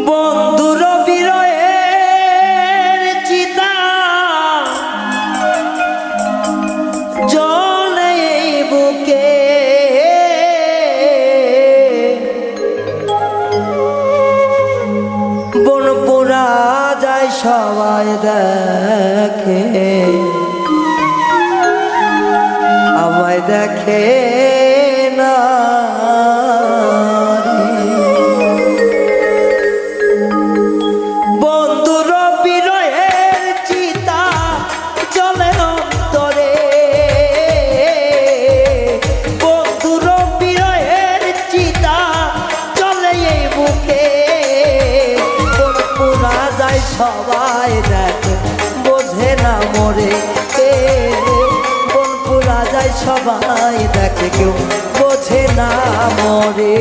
বন্ধুর বিরহের চিতা জ্বলে বুকে, বন পোড়া যায় সবাই দেখে, আমায় দেখে না। বন্ধুর বিরহের চিতা জ্বলে অন্তরে, বন্ধুর বিরহের চিতা জ্বলে এই বুকে, বন পোড়া যায় সবাই দেখে, বোঝে না মরে। বন পোড়া যায় সবাই দেখে, কেউ বোঝে না মরে।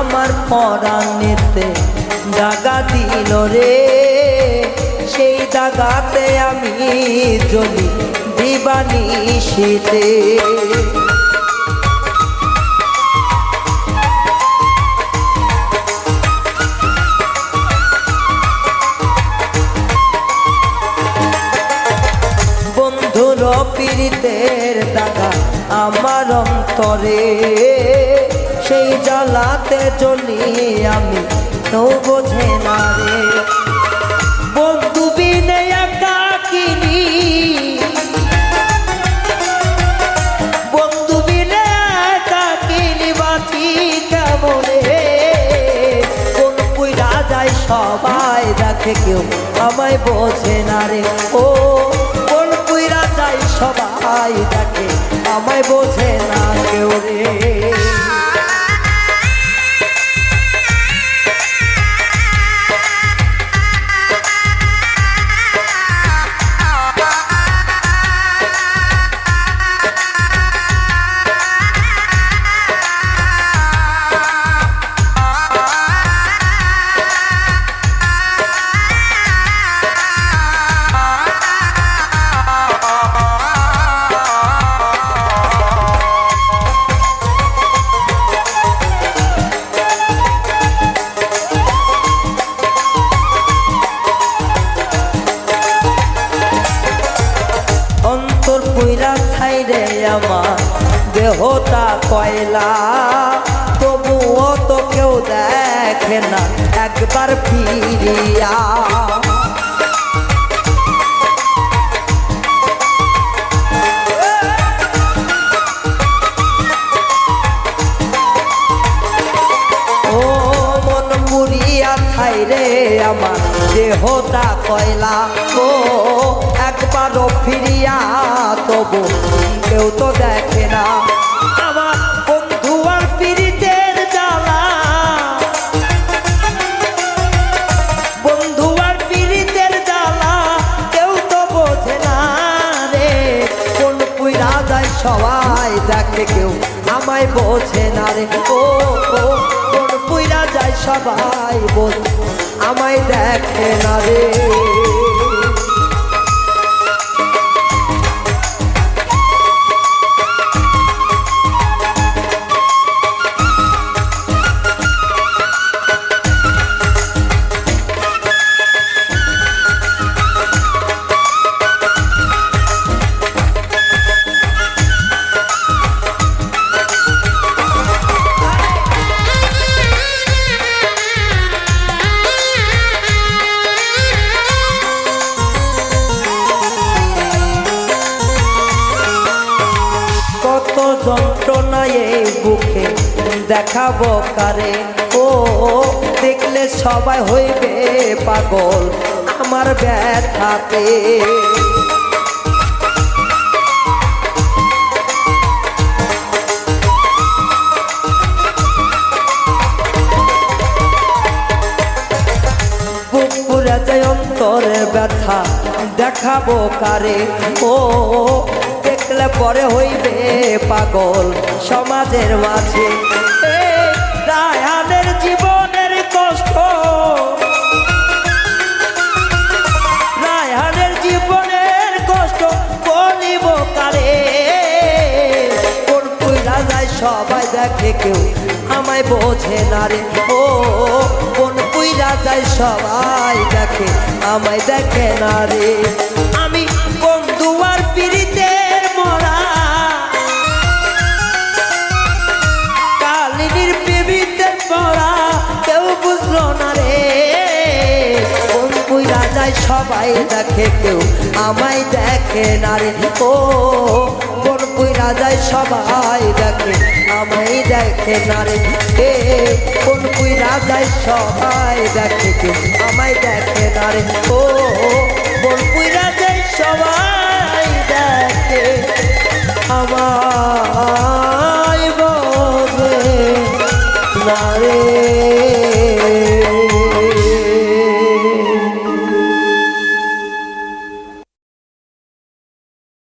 আমার পরাণেতে দাগা দিল রে, সেই দাগাতে আমি জ্বলি দিবানিশিতে। বন্ধুর পীড়িতের দাগা আমার অন্তরে, সেই জ্বালাতে জ্বলি আমি, তো বোঝে না রে। বন্ধু বিনে একাকিনী, বন্ধু বিনে একাকিনী বাঁচি কেমনে। কোন পুইরা যায় সবাই দেখে, কেউ আমায় বোঝে না রে। ও কোন পুইরা যায় সবাই দেখে, আমায় বোঝে না কেউ রে। পুইরা ছাইরে আমার দেহটা কয়লা, তবুও তো কেউ দেখে না একবার ফিরিয়া। ও মন পুরিয়া ছাইরে আমার দেহটা কয়লা, ও একবারও ফিরিয়া তবু কেউ তো দেখে না। আমার বন্ধু আর পীড়িতের জ্বালা, বন্ধু আর পীড়িতের জ্বালা কেউ তো বোঝে না রে। কোন পুইরা যায় সবাই দেখে, কেউ আমায় বোঝে না রে। ও কোন পুইরা যায় সবাই বোঝে, আমায় দেখে না রে। যন্ত্রণায় এই বুকে দেখাবো কারে, ও দেখলে সবাই হইবে পাগল আমার ব্যথাতে। দেখাবো কারে ও দেখলে পরে হইবে পাগল সমাজের মাঝে রায়হানের জীবনের কষ্ট রায়হানের জীবনের কষ্ট বলিব কারে কোন পুইরা যায় সবাই দেখে কেউ আমায় বোঝে না রে ও কোন পুইরা যায় সবাই দেখে আমায় দেখে না রে আমি বন্ধু আর পিরিতের মরা কালিনীর পিবিতের মরা কেউ বুঝলো না রে কোন পুইরা যায় সবাই দেখে কেউ আমায় দেখে না রে ও কোন পুইরা যায় সবাই দেখে আমায় দেখে না রে কোন পুইরা যায় সবাই দেখে কেউ আমায় দেখে না রে ও কোন পুইরা যায় সবাই দেখে আমার